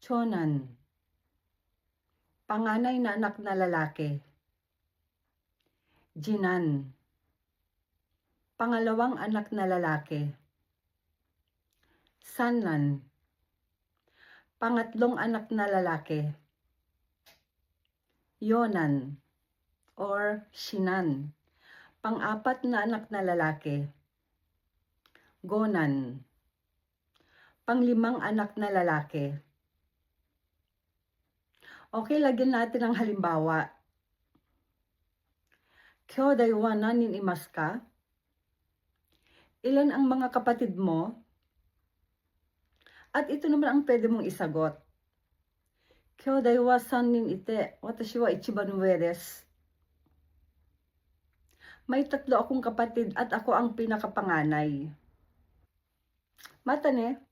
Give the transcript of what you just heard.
Chonan, panganay na anak na lalaki. Jinan, pangalawang anak na lalaki. Sannan, pangatlong anak na lalaki. Yonan or Shinan, pang-apat na anak na lalaki. Gonan, panglimang anak na lalaki. Okay, lagyan natin ang halimbawa. Kyodai wa nanin imasu ka? Ilan ang mga kapatid mo? At ito naman ang pwede mong isagot. Kyodai wa 3 ite, watashi wa ichiban ue desu. May 3 akong kapatid at ako ang pinakapanganay. Mata ne?